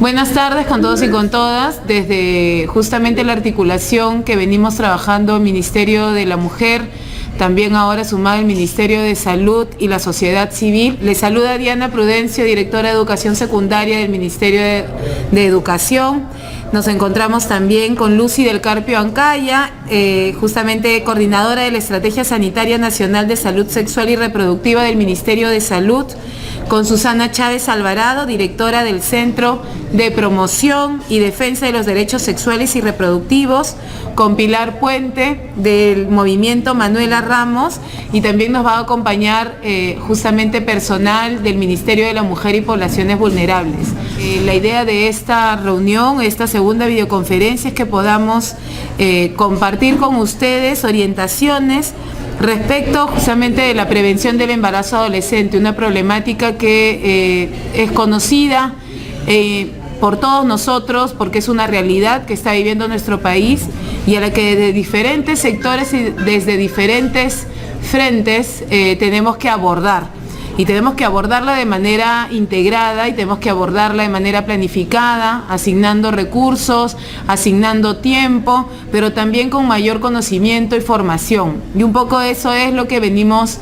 Buenas tardes con todos y con todas. Desde justamente la articulación que venimos trabajando el Ministerio de la Mujer, también ahora sumado el Ministerio de Salud y la sociedad civil. Les saluda Diana Prudencio, directora de Educación Secundaria del Ministerio de Educación. Nos encontramos también con Lucy del Carpio Ancaya, justamente coordinadora de la Estrategia Sanitaria Nacional de Salud Sexual y Reproductiva del Ministerio de Salud, con Susana Chávez Alvarado, directora del Centro de Promoción y Defensa de los Derechos Sexuales y Reproductivos, con Pilar Puente del Movimiento Manuela Ramos, y también nos va a acompañar justamente personal del Ministerio de la Mujer y Poblaciones Vulnerables. La idea de esta reunión, esta segunda videoconferencia, es que podamos compartir con ustedes orientaciones respecto justamente de la prevención del embarazo adolescente, una problemática que es conocida por todos nosotros, porque es una realidad que está viviendo nuestro país y a la que desde diferentes sectores y desde diferentes frentes tenemos que abordar. Y tenemos que abordarla de manera integrada y tenemos que abordarla de manera planificada, asignando recursos, asignando tiempo, pero también con mayor conocimiento y formación. Y un poco eso es lo que venimos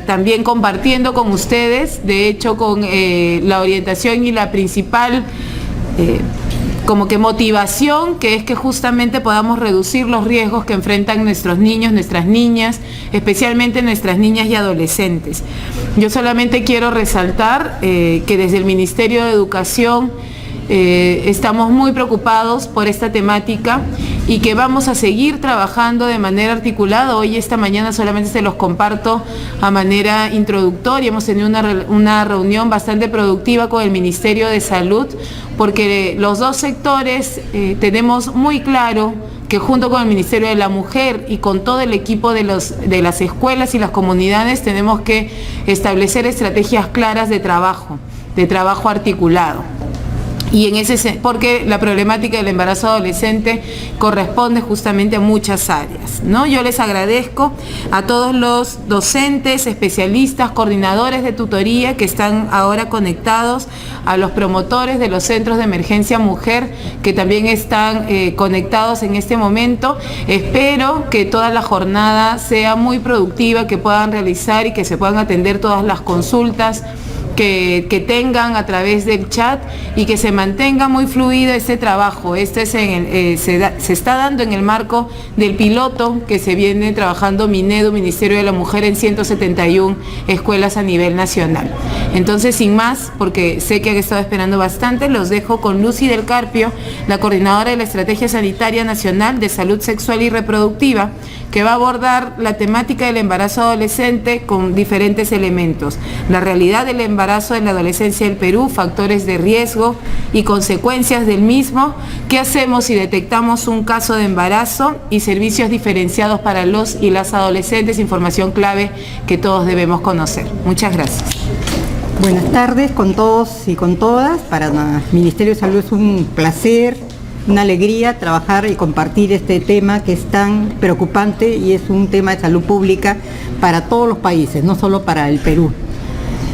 también compartiendo con ustedes, de hecho con la orientación y la principal como que motivación, que es que justamente podamos reducir los riesgos que enfrentan nuestros niños, nuestras niñas, especialmente nuestras niñas y adolescentes. Yo solamente quiero resaltar que desde el Ministerio de Educación estamos muy preocupados por esta temática y que vamos a seguir trabajando de manera articulada. Hoy, esta mañana, solamente se los comparto a manera introductoria. Hemos tenido una reunión bastante productiva con el Ministerio de Salud, porque los dos sectores tenemos muy claro que junto con el Ministerio de la Mujer y con todo el equipo de las escuelas y las comunidades tenemos que establecer estrategias claras de trabajo articulado. Y porque la problemática del embarazo adolescente corresponde justamente a muchas áreas, ¿no? Yo les agradezco a todos los docentes, especialistas, coordinadores de tutoría que están ahora conectados, a los promotores de los centros de emergencia mujer que también están conectados en este momento. Espero que toda la jornada sea muy productiva, que puedan realizar y que se puedan atender todas las consultas que tengan a través del chat y que se mantenga muy fluido este trabajo. Se está dando en el marco del piloto que se viene trabajando Minedu, Ministerio de la Mujer, en 171 escuelas a nivel nacional. Entonces, sin más, porque sé que han estado esperando bastante, los dejo con Lucy del Carpio, la coordinadora de la Estrategia Sanitaria Nacional de Salud Sexual y Reproductiva, que va a abordar la temática del embarazo adolescente con diferentes elementos: la realidad del embarazo en la adolescencia del Perú, factores de riesgo y consecuencias del mismo, qué hacemos si detectamos un caso de embarazo y servicios diferenciados para los y las adolescentes, información clave que todos debemos conocer. Muchas gracias. Buenas tardes con todos y con todas. Para el Ministerio de Salud es un placer, una alegría trabajar y compartir este tema que es tan preocupante y es un tema de salud pública para todos los países, no solo para el Perú.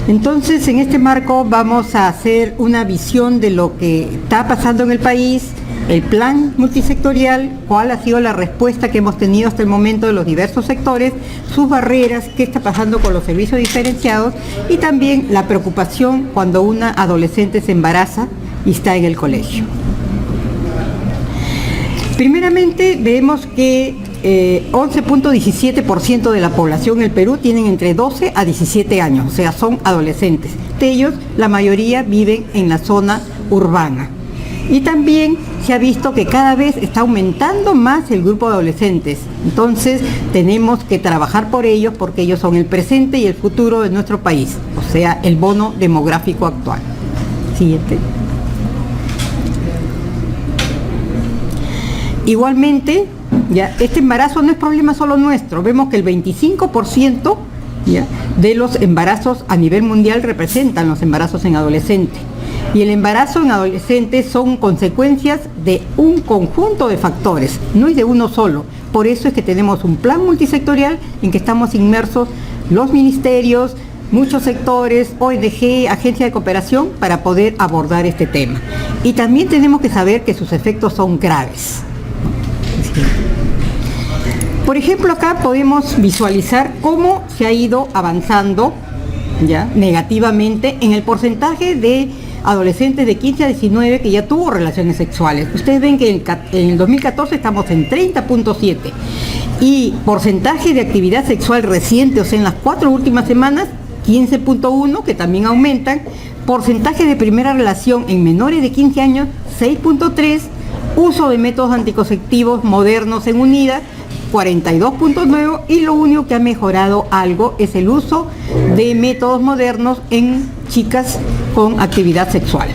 Entonces, en este marco vamos a hacer una visión de lo que está pasando en el país, el plan multisectorial, cuál ha sido la respuesta que hemos tenido hasta el momento de los diversos sectores, sus barreras, qué está pasando con los servicios diferenciados y también la preocupación cuando una adolescente se embaraza y está en el colegio. Primeramente, vemos que 11.17% de la población en el Perú tienen entre 12 a 17 años, o sea, son adolescentes. De ellos, la mayoría viven en la zona urbana. Y también se ha visto que cada vez está aumentando más el grupo de adolescentes. Entonces, tenemos que trabajar por ellos porque ellos son el presente y el futuro de nuestro país, o sea, el bono demográfico actual. Siguiente. Igualmente, ya, este embarazo no es problema solo nuestro. Vemos que el 25% ya, de los embarazos a nivel mundial representan los embarazos en adolescentes. Y el embarazo en adolescentes son consecuencias de un conjunto de factores, no es de uno solo. Por eso es que tenemos un plan multisectorial en que estamos inmersos los ministerios, muchos sectores, ONG, agencias de cooperación, para poder abordar este tema. Y también tenemos que saber que sus efectos son graves. Por ejemplo, acá podemos visualizar cómo se ha ido avanzando ya negativamente en el porcentaje de adolescentes de 15 a 19 que ya tuvo relaciones sexuales. Ustedes ven que en el 2014 estamos en 30.7 y porcentaje de actividad sexual reciente, o sea, en las 4 últimas semanas, 15.1, que también aumentan. Porcentaje de primera relación en menores de 15 años, 6.3. Uso de métodos anticonceptivos modernos en UNIDA, 42.9, y lo único que ha mejorado algo es el uso de métodos modernos en chicas con actividad sexual.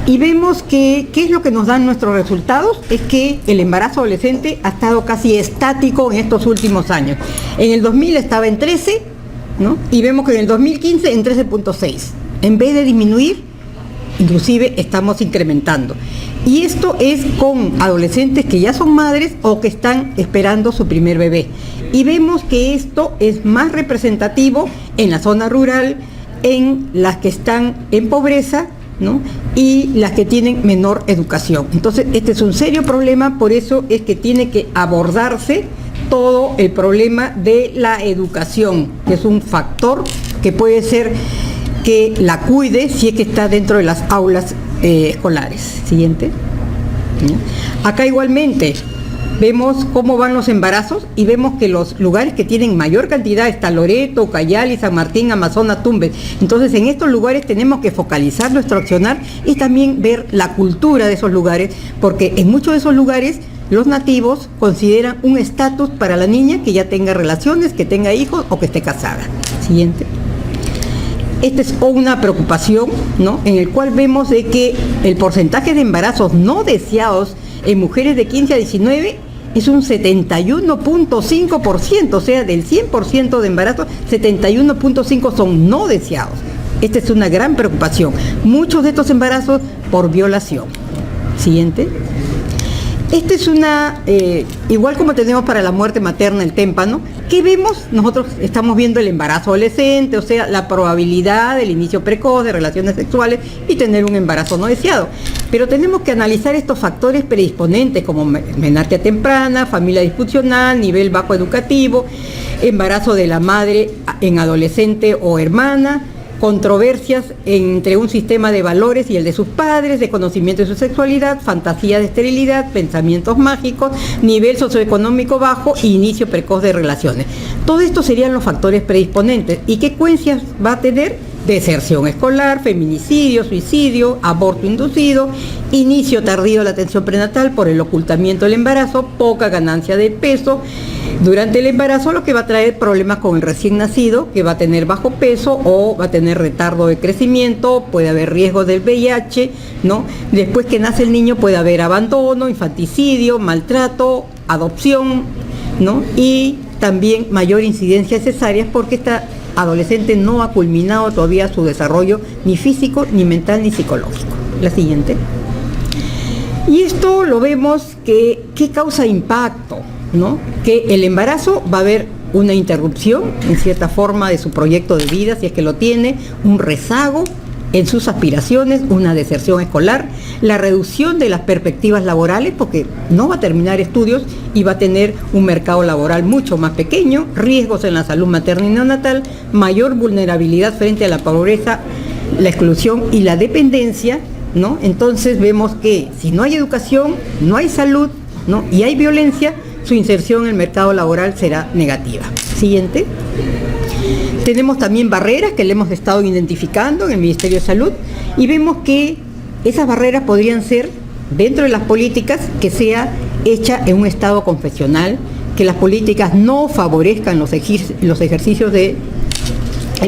Y vemos que, ¿qué es lo que nos dan nuestros resultados? Es que el embarazo adolescente ha estado casi estático en estos últimos años. En el 2000 estaba en 13, ¿no? Y vemos que en el 2015 en 13.6. En vez de disminuir, inclusive estamos incrementando. Y esto es con adolescentes que ya son madres o que están esperando su primer bebé. Y vemos que esto es más representativo en la zona rural, en las que están en pobreza, ¿no? Y las que tienen menor educación. Entonces, este es un serio problema, por eso es que tiene que abordarse todo el problema de la educación, que es un factor que puede ser que la cuide si es que está dentro de las aulas escolares. Siguiente. Acá igualmente vemos cómo van los embarazos y vemos que los lugares que tienen mayor cantidad está Loreto, Ucayali, San Martín, Amazonas, Tumbes. Entonces, en estos lugares tenemos que focalizar nuestro accionar y también ver la cultura de esos lugares, porque en muchos de esos lugares los nativos consideran un estatus para la niña que ya tenga relaciones, que tenga hijos o que esté casada. Siguiente. Esta es una preocupación, ¿no? En el cual vemos de que el porcentaje de embarazos no deseados en mujeres de 15 a 19 es un 71.5%, o sea, del 100% de embarazos, 71.5 son no deseados. Esta es una gran preocupación. Muchos de estos embarazos por violación. Siguiente. Esta es una, igual como tenemos para la muerte materna el témpano, ¿qué vemos? Nosotros estamos viendo el embarazo adolescente, o sea, la probabilidad del inicio precoz de relaciones sexuales y tener un embarazo no deseado. Pero tenemos que analizar estos factores predisponentes como menarquia temprana, familia disfuncional, nivel bajo educativo, embarazo de la madre en adolescente o hermana, controversias entre un sistema de valores y el de sus padres, desconocimiento de su sexualidad, fantasía de esterilidad, pensamientos mágicos, nivel socioeconómico bajo e inicio precoz de relaciones. Todo esto serían los factores predisponentes. ¿Y qué consecuencias va a tener? Deserción escolar, feminicidio, suicidio, aborto inducido, inicio tardío de la atención prenatal por el ocultamiento del embarazo, poca ganancia de peso durante el embarazo, lo que va a traer problemas con el recién nacido, que va a tener bajo peso o va a tener retardo de crecimiento, puede haber riesgo del VIH, ¿no? Después que nace el niño puede haber abandono, infanticidio, maltrato, adopción, ¿no? Y también mayor incidencia de cesáreas porque esta adolescente no ha culminado todavía su desarrollo ni físico, ni mental, ni psicológico. La siguiente. Y esto lo vemos que causa impacto, ¿no? Que el embarazo va a haber una interrupción, en cierta forma, de su proyecto de vida, si es que lo tiene, un rezago en sus aspiraciones, una deserción escolar, la reducción de las perspectivas laborales, porque no va a terminar estudios y va a tener un mercado laboral mucho más pequeño, riesgos en la salud materna y neonatal, mayor vulnerabilidad frente a la pobreza, la exclusión y la dependencia, ¿no? Entonces vemos que si no hay educación, no hay salud, ¿no? Y hay violencia, su inserción en el mercado laboral será negativa. Siguiente. Tenemos también barreras que le hemos estado identificando en el Ministerio de Salud y vemos que esas barreras podrían ser, dentro de las políticas, que sea hecha en un estado confesional, que las políticas no favorezcan el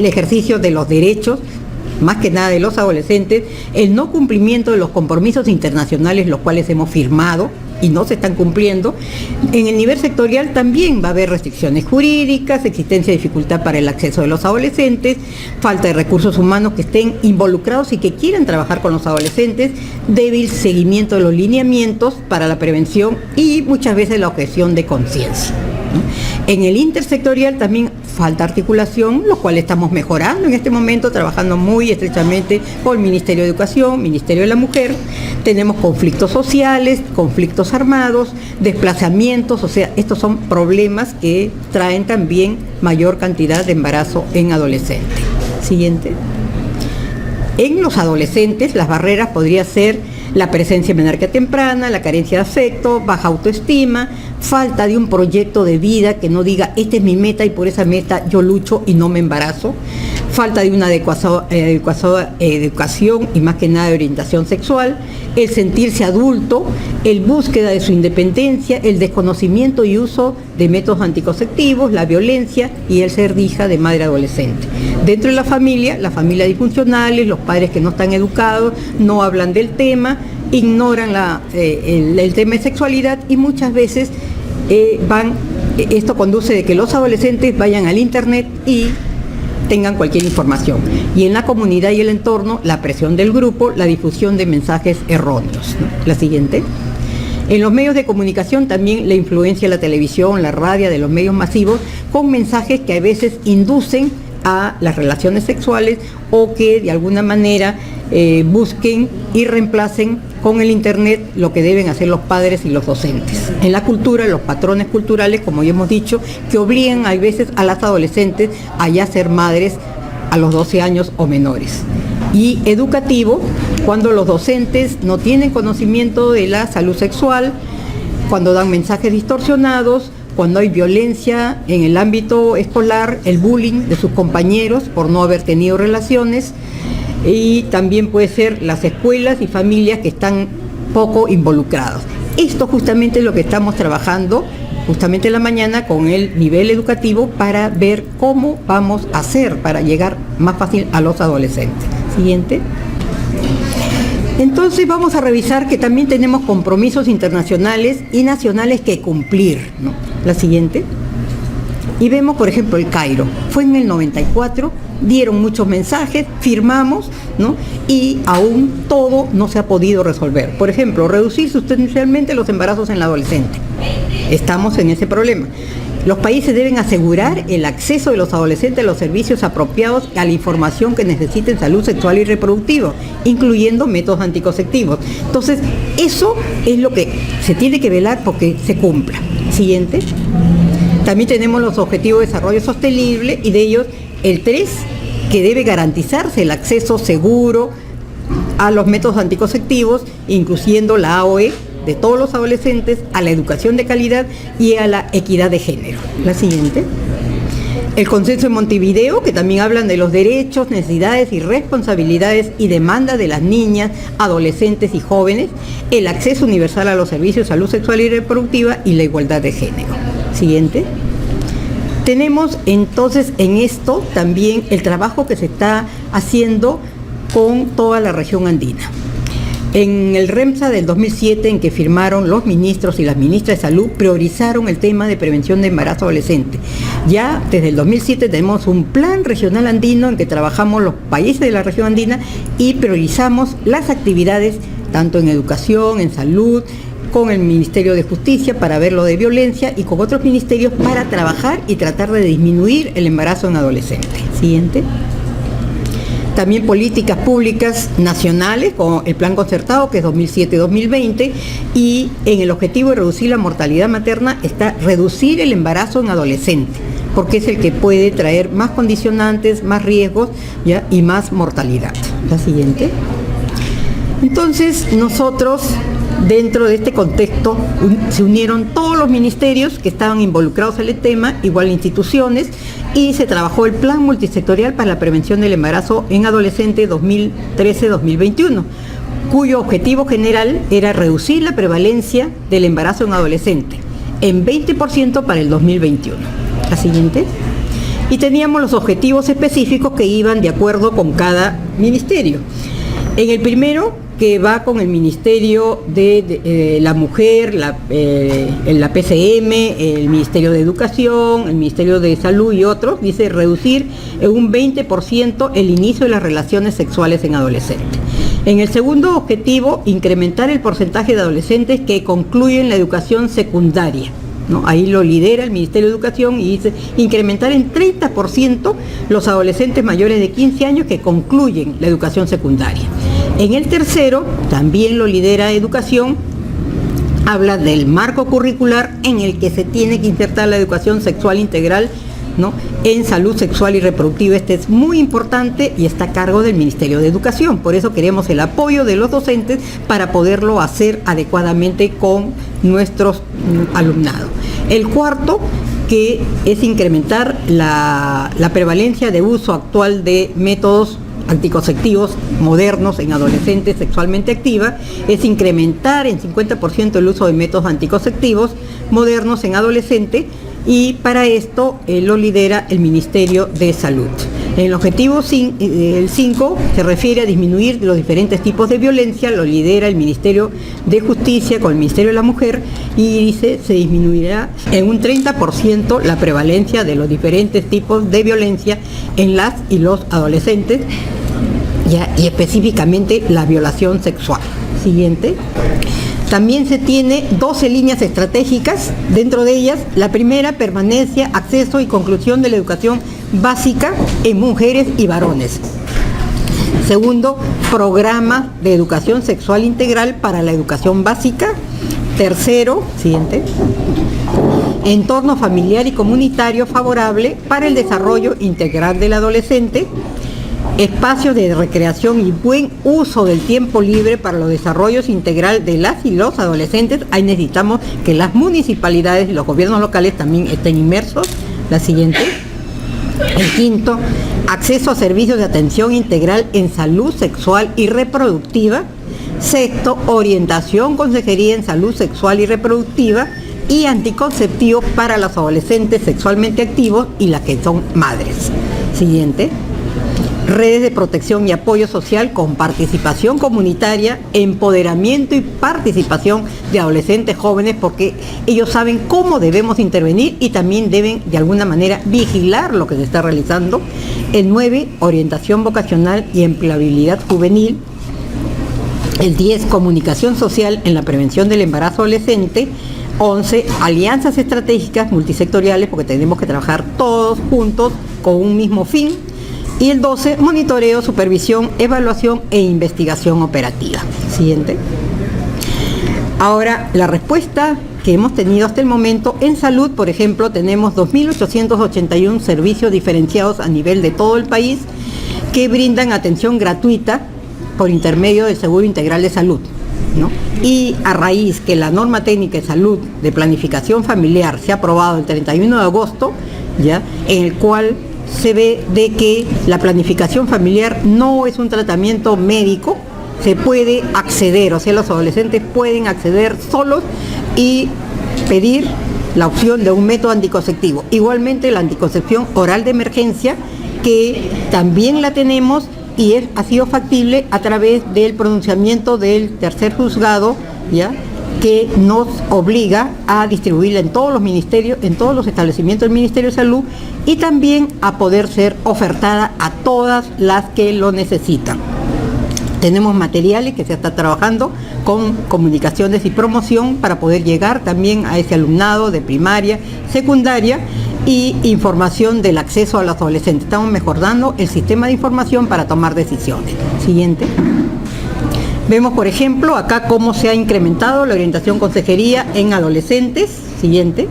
ejercicio de los derechos, más que nada de los adolescentes, el no cumplimiento de los compromisos internacionales los cuales hemos firmado y no se están cumpliendo. En el nivel sectorial también va a haber restricciones jurídicas, existencia de dificultad para el acceso de los adolescentes, falta de recursos humanos que estén involucrados y que quieran trabajar con los adolescentes, débil seguimiento de los lineamientos para la prevención y muchas veces la objeción de conciencia, ¿no? En el intersectorial también falta articulación, lo cual estamos mejorando en este momento, trabajando muy estrechamente con el Ministerio de Educación, Ministerio de la Mujer. Tenemos conflictos sociales, conflictos armados, desplazamientos, o sea, estos son problemas que traen también mayor cantidad de embarazo en adolescentes. Siguiente. En los adolescentes, las barreras podría ser la presencia de menarquía temprana, la carencia de afecto, baja autoestima, falta de un proyecto de vida que no diga, esta es mi meta y por esa meta yo lucho y no me embarazo, falta de una educación y más que nada de orientación sexual, el sentirse adulto, el búsqueda de su independencia, el desconocimiento y uso de métodos anticonceptivos, la violencia y el ser hija de madre adolescente. Dentro de la familia disfuncionales, los padres que no están educados, no hablan del tema, ignoran el tema de sexualidad y muchas veces esto conduce a que los adolescentes vayan al internet y tengan cualquier información. Y en la comunidad y el entorno, la presión del grupo, la difusión de mensajes erróneos, ¿no? La siguiente. En los medios de comunicación también la influencia de la televisión, la radio, de los medios masivos, con mensajes que a veces inducen a las relaciones sexuales o que de alguna manera busquen y reemplacen con el internet lo que deben hacer los padres y los docentes. En la cultura, los patrones culturales, como ya hemos dicho, que obligan a veces a las adolescentes a ya ser madres a los 12 años o menores. Y educativo, cuando los docentes no tienen conocimiento de la salud sexual, cuando dan mensajes distorsionados, cuando hay violencia en el ámbito escolar, el bullying de sus compañeros por no haber tenido relaciones, y también puede ser las escuelas y familias que están poco involucrados. Esto justamente es lo que estamos trabajando justamente en la mañana con el nivel educativo para ver cómo vamos a hacer para llegar más fácil a los adolescentes. Siguiente. Entonces vamos a revisar que también tenemos compromisos internacionales y nacionales que cumplir, ¿no? La siguiente. Y vemos, por ejemplo, el Cairo. Fue en el 94, dieron muchos mensajes, firmamos, ¿no? Y aún todo no se ha podido resolver. Por ejemplo, reducir sustancialmente los embarazos en la adolescente. Estamos en ese problema. Los países deben asegurar el acceso de los adolescentes a los servicios apropiados a la información que necesiten salud sexual y reproductiva, incluyendo métodos anticonceptivos. Entonces, eso es lo que se tiene que velar porque se cumpla. Siguiente. También tenemos los objetivos de desarrollo sostenible y de ellos el 3, que debe garantizarse el acceso seguro a los métodos anticonceptivos, incluyendo la AOE de todos los adolescentes, a la educación de calidad y a la equidad de género. La siguiente. El consenso de Montevideo, que también hablan de los derechos, necesidades y responsabilidades y demandas de las niñas, adolescentes y jóvenes, el acceso universal a los servicios de salud sexual y reproductiva y la igualdad de género. Siguiente. Tenemos entonces en esto también el trabajo que se está haciendo con toda la región andina. En el REMSA del 2007, en que firmaron los ministros y las ministras de salud, priorizaron el tema de prevención de embarazo adolescente. Ya desde el 2007 tenemos un plan regional andino en que trabajamos los países de la región andina y priorizamos las actividades tanto en educación, en salud, con el Ministerio de Justicia para ver lo de violencia y con otros ministerios para trabajar y tratar de disminuir el embarazo en adolescentes. Siguiente. También políticas públicas nacionales, como el plan concertado, que es 2007-2020, y en el objetivo de reducir la mortalidad materna está reducir el embarazo en adolescentes, porque es el que puede traer más condicionantes, más riesgos, ¿ya? Y más mortalidad. La siguiente. Entonces, nosotros, dentro de este contexto, se unieron todos los ministerios que estaban involucrados en el tema, igual instituciones, y se trabajó el Plan Multisectorial para la Prevención del Embarazo en Adolescentes 2013-2021, cuyo objetivo general era reducir la prevalencia del embarazo en adolescentes en 20% para el 2021. La siguiente. Y teníamos los objetivos específicos que iban de acuerdo con cada ministerio. En el primero, que va con el Ministerio de la Mujer, la PCM, el Ministerio de Educación, el Ministerio de Salud y otros, dice reducir en un 20% el inicio de las relaciones sexuales en adolescentes. En el segundo objetivo, incrementar el porcentaje de adolescentes que concluyen la educación secundaria, ¿no? Ahí lo lidera el Ministerio de Educación y dice incrementar en 30% los adolescentes mayores de 15 años que concluyen la educación secundaria. En el tercero, también lo lidera Educación, habla del marco curricular en el que se tiene que insertar la educación sexual integral, ¿no?, en salud sexual y reproductiva. Este es muy importante y está a cargo del Ministerio de Educación. Por eso queremos el apoyo de los docentes para poderlo hacer adecuadamente con nuestros alumnados. El cuarto, que es incrementar la prevalencia de uso actual de métodos anticonceptivos modernos en adolescentes sexualmente activas, es incrementar en 50% el uso de métodos anticonceptivos modernos en adolescentes, y para esto lo lidera el Ministerio de Salud. El objetivo 5 se refiere a disminuir los diferentes tipos de violencia, lo lidera el Ministerio de Justicia con el Ministerio de la Mujer, y dice se disminuirá en un 30% la prevalencia de los diferentes tipos de violencia en las y los adolescentes, ¿ya?, y específicamente la violación sexual. Siguiente. También se tiene 12 líneas estratégicas, dentro de ellas la primera, permanencia, acceso y conclusión de la educación básica en mujeres y varones. Segundo, programa de educación sexual integral para la educación básica. Tercero, siguiente, entorno familiar y comunitario favorable para el desarrollo integral del adolescente. Espacios de recreación y buen uso del tiempo libre para los desarrollos integral de las y los adolescentes. Ahí necesitamos que las municipalidades y los gobiernos locales también estén inmersos. La siguiente. El quinto, acceso a servicios de atención integral en salud sexual y reproductiva. Sexto, orientación, consejería en salud sexual y reproductiva y anticonceptivos para los adolescentes sexualmente activos y las que son madres. Siguiente. Redes de protección y apoyo social con participación comunitaria, empoderamiento y participación de adolescentes jóvenes, porque ellos saben cómo debemos intervenir y también deben de alguna manera vigilar lo que se está realizando. El 9, orientación vocacional y empleabilidad juvenil. El 10, comunicación social en la prevención del embarazo adolescente. 11, alianzas estratégicas multisectoriales, porque tenemos que trabajar todos juntos con un mismo fin. Y el 12, monitoreo, supervisión, evaluación e investigación operativa. Siguiente. Ahora, la respuesta que hemos tenido hasta el momento en salud, por ejemplo, tenemos 2.881 servicios diferenciados a nivel de todo el país que brindan atención gratuita por intermedio del Seguro Integral de Salud, ¿no? Y a raíz que la norma técnica de salud de planificación familiar se ha aprobado el 31 de agosto, ¿ya?, en el cual se ve de que la planificación familiar no es un tratamiento médico, se puede acceder, o sea, los adolescentes pueden acceder solos y pedir la opción de un método anticonceptivo. Igualmente la anticoncepción oral de emergencia, que también la tenemos y ha sido factible a través del pronunciamiento del tercer juzgado, ¿ya?, que nos obliga a distribuirla en todos los ministerios, en todos los establecimientos del Ministerio de Salud, y también a poder ser ofertada a todas las que lo necesitan. Tenemos materiales que se está trabajando con comunicaciones y promoción para poder llegar también a ese alumnado de primaria, secundaria, y información del acceso a los adolescentes. Estamos mejorando el sistema de información para tomar decisiones. Siguiente. Vemos, por ejemplo, acá cómo se ha incrementado la orientación consejería en adolescentes. Siguiente.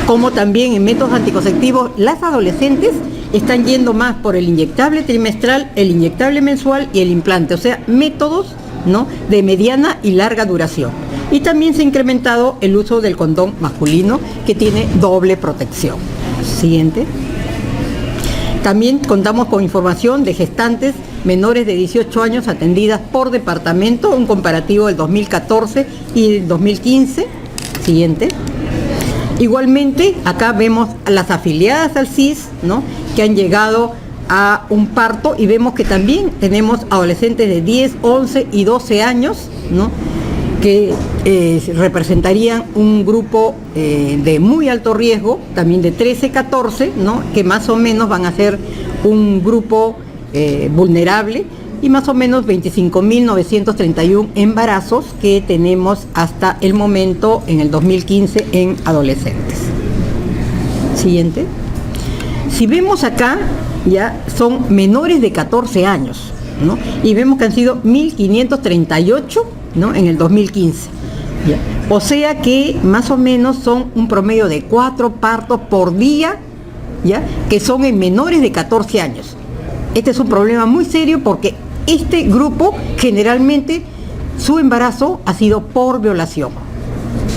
Como también en métodos anticonceptivos, las adolescentes están yendo más por el inyectable trimestral, el inyectable mensual y el implante, o sea, métodos, ¿no?, de mediana y larga duración. Y también se ha incrementado el uso del condón masculino, que tiene doble protección. Siguiente. También contamos con información de gestantes menores de 18 años atendidas por departamento, un comparativo del 2014 y del 2015. Siguiente. Igualmente, acá vemos a las afiliadas al CIS, ¿no?, que han llegado a un parto, y vemos que también tenemos adolescentes de 10, 11 y 12 años, ¿no?, que representarían un grupo de muy alto riesgo, también de 13, 14, ¿no?, que más o menos van a ser un grupo vulnerable, y más o menos 25.931 embarazos que tenemos hasta el momento en el 2015 en adolescentes. Siguiente. Si vemos acá, ya son menores de 14 años, ¿no? Y vemos que han sido 1.538, ¿no? En el 2015. ¿Ya? O sea que más o menos son un promedio de 4 partos por día, ¿ya? Que son en menores de 14 años. Este es un problema muy serio porque este grupo generalmente su embarazo ha sido por violación,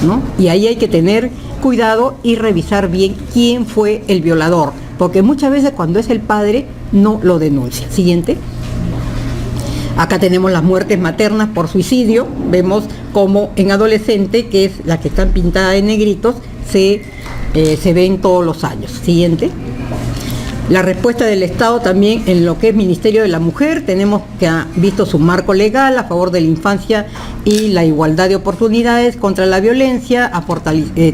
¿no? Y ahí hay que tener cuidado y revisar bien quién fue el violador, porque muchas veces cuando es el padre no lo denuncia. Siguiente. Acá tenemos las muertes maternas por suicidio. Vemos como en adolescente, que es la que están pintadas en negritos, se ven todos los años. Siguiente. La respuesta del Estado también en lo que es Ministerio de la Mujer, tenemos que ha visto su marco legal a favor de la infancia y la igualdad de oportunidades contra la violencia,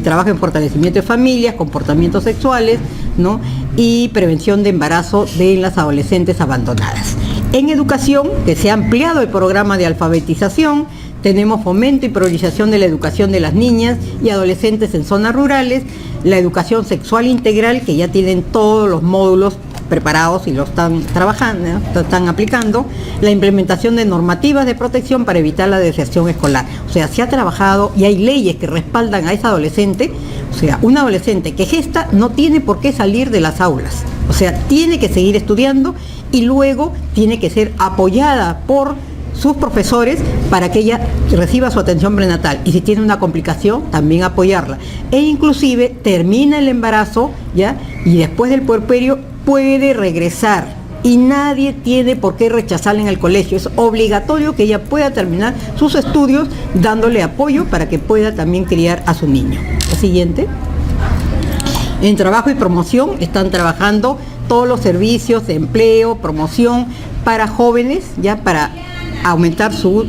trabaja en fortalecimiento de familias, comportamientos sexuales, ¿no? Y prevención de embarazo de las adolescentes abandonadas. En educación, que se ha ampliado el programa de alfabetización, tenemos fomento y priorización de la educación de las niñas y adolescentes en zonas rurales, la educación sexual integral, que ya tienen todos los módulos preparados y lo están trabajando, ¿no? Lo están aplicando, la implementación de normativas de protección para evitar la deserción escolar. O sea, se ha trabajado y hay leyes que respaldan a esa adolescente. O sea, un adolescente que gesta no tiene por qué salir de las aulas. O sea, tiene que seguir estudiando y luego tiene que ser apoyada por sus profesores para que ella reciba su atención prenatal, y si tiene una complicación también apoyarla, e inclusive termina el embarazo, ¿ya? Y después del puerperio puede regresar y nadie tiene por qué rechazarla en el colegio. Es obligatorio que ella pueda terminar sus estudios dándole apoyo para que pueda también criar a su niño. La siguiente. En trabajo y promoción están trabajando todos los servicios de empleo, promoción para jóvenes, ya para aumentar su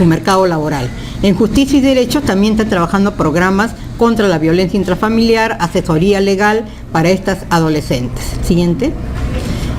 mercado laboral. En justicia y derechos también están trabajando programas contra la violencia intrafamiliar, asesoría legal para estas adolescentes. Siguiente.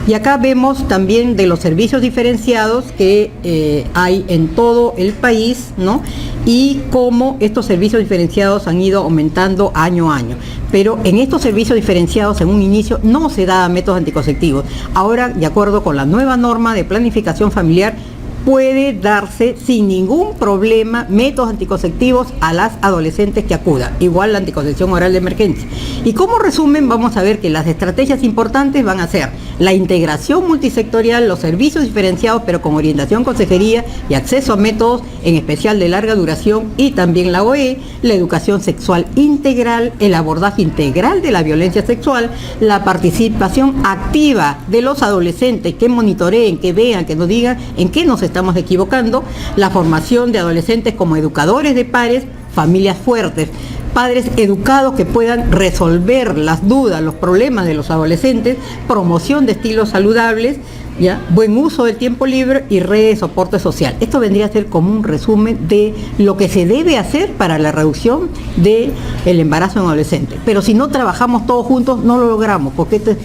Y acá vemos también de los servicios diferenciados que hay en todo el país, ¿no? Y cómo estos servicios diferenciados han ido aumentando año a año. Pero en estos servicios diferenciados en un inicio no se daban métodos anticonceptivos. Ahora, de acuerdo con la nueva norma de planificación familiar, puede darse sin ningún problema métodos anticonceptivos a las adolescentes que acudan, igual la anticoncepción oral de emergencia. Y como resumen, vamos a ver que las estrategias importantes van a ser la integración multisectorial, los servicios diferenciados pero con orientación, consejería y acceso a métodos, en especial de larga duración, y también la OE, la educación sexual integral, el abordaje integral de la violencia sexual, la participación activa de los adolescentes que monitoreen, que vean, que nos digan en qué nos estamos equivocando, la formación de adolescentes como educadores de pares, familias fuertes, padres educados que puedan resolver las dudas, los problemas de los adolescentes, promoción de estilos saludables, ¿ya? Buen uso del tiempo libre y redes de soporte social. Esto vendría a ser como un resumen de lo que se debe hacer para la reducción del embarazo en adolescentes. Pero si no trabajamos todos juntos, no lo logramos, porque esto es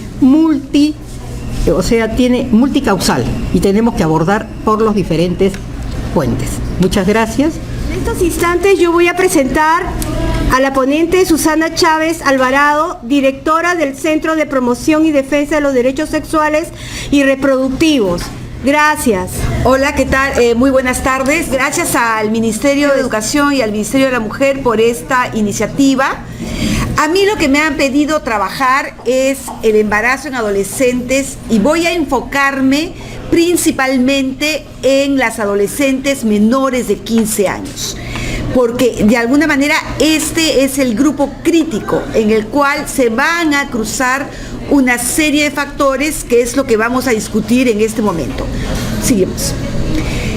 tiene multicausal y tenemos que abordar por los diferentes puentes. Muchas gracias. En estos instantes yo voy a presentar a la ponente Susana Chávez Alvarado, directora del Centro de Promoción y Defensa de los Derechos Sexuales y Reproductivos. Gracias. Hola, ¿qué tal? Muy buenas tardes. Gracias al Ministerio de Educación y al Ministerio de la Mujer por esta iniciativa. A mí lo que me han pedido trabajar es el embarazo en adolescentes y voy a enfocarme principalmente en las adolescentes menores de 15 años. Porque de alguna manera este es el grupo crítico en el cual se van a cruzar una serie de factores, que es lo que vamos a discutir en este momento. Seguimos.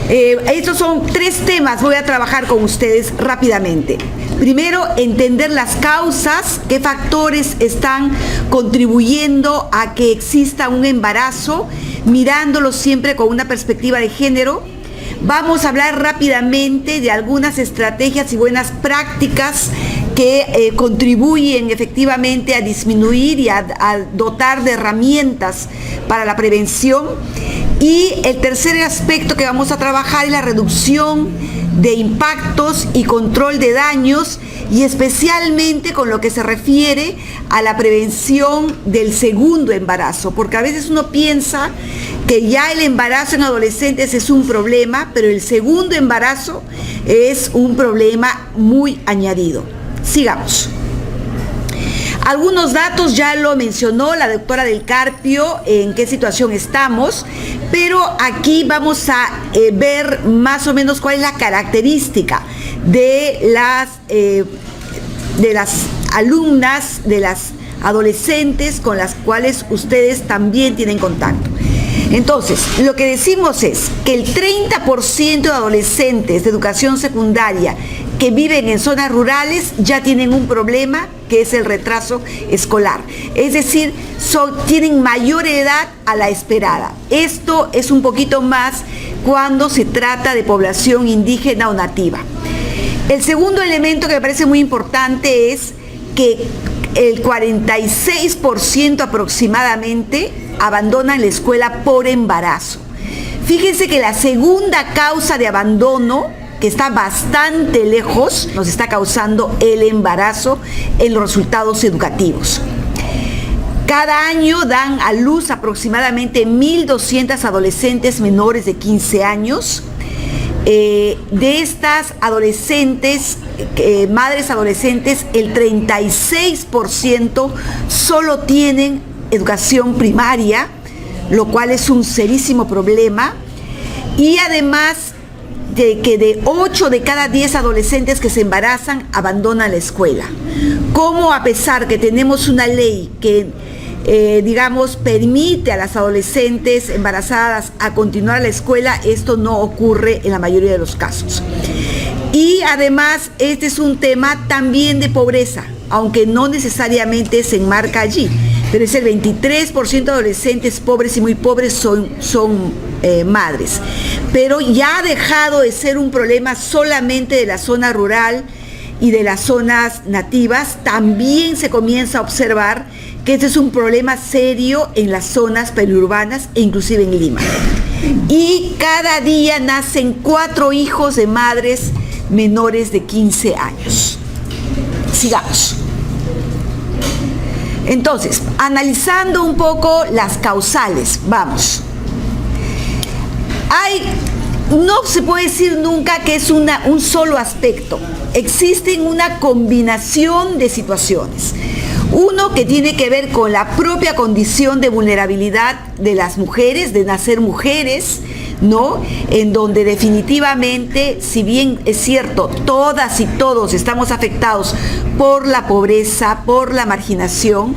Estos son 3 temas, voy a trabajar con ustedes rápidamente. Primero, entender las causas, qué factores están contribuyendo a que exista un embarazo, mirándolo siempre con una perspectiva de género. Vamos a hablar rápidamente de algunas estrategias y buenas prácticas que contribuyen efectivamente a disminuir y a dotar de herramientas para la prevención. Y el tercer aspecto que vamos a trabajar es la reducción de impactos y control de daños, y especialmente con lo que se refiere a la prevención del segundo embarazo, porque a veces uno piensa que ya el embarazo en adolescentes es un problema, pero el segundo embarazo es un problema muy añadido. Sigamos. Algunos datos ya lo mencionó la doctora del Carpio, en qué situación estamos, pero aquí vamos a ver más o menos cuál es la característica de las alumnas, de las adolescentes con las cuales ustedes también tienen contacto. Entonces, lo que decimos es que el 30% de adolescentes de educación secundaria que viven en zonas rurales ya tienen un problema, que es el retraso escolar. Es decir, tienen mayor edad a la esperada. Esto es un poquito más cuando se trata de población indígena o nativa. El segundo elemento que me parece muy importante es que el 46% aproximadamente abandonan la escuela por embarazo. Fíjense que la segunda causa de abandono, que está bastante lejos, nos está causando el embarazo en los resultados educativos. Cada año dan a luz aproximadamente 1.200 adolescentes menores de 15 años. De estas adolescentes, madres adolescentes, el 36% solo tienen educación primaria, lo cual es un serísimo problema. Y además de que de 8 de cada 10 adolescentes que se embarazan abandonan la escuela. Como a pesar que tenemos una ley que permite a las adolescentes embarazadas a continuar la escuela, esto no ocurre en la mayoría de los casos. Y además, este es un tema también de pobreza, aunque no necesariamente se enmarca allí, pero es el 23% de adolescentes pobres y muy pobres son madres. Pero ya ha dejado de ser un problema solamente de la zona rural y de las zonas nativas. También se comienza a observar que este es un problema serio en las zonas periurbanas e inclusive en Lima. Y cada día nacen 4 hijos de madres menores de 15 años. Sigamos. Entonces, analizando un poco las causales, vamos. No se puede decir nunca que es un solo aspecto. Existen una combinación de situaciones. Uno que tiene que ver con la propia condición de vulnerabilidad de las mujeres, de nacer mujeres, ¿no? En donde definitivamente, si bien es cierto, todas y todos estamos afectados por la pobreza, por la marginación,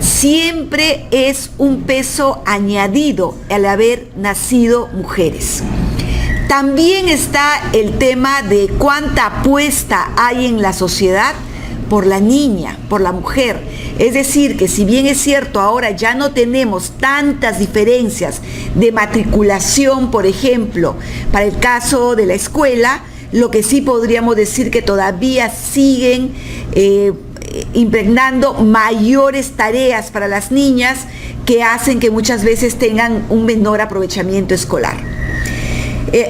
siempre es un peso añadido al haber nacido mujeres. También está el tema de cuánta apuesta hay en la sociedad por la niña, por la mujer. Es decir, que si bien es cierto, ahora ya no tenemos tantas diferencias de matriculación, por ejemplo, para el caso de la escuela, lo que sí podríamos decir que todavía siguen impregnando mayores tareas para las niñas que hacen que muchas veces tengan un menor aprovechamiento escolar.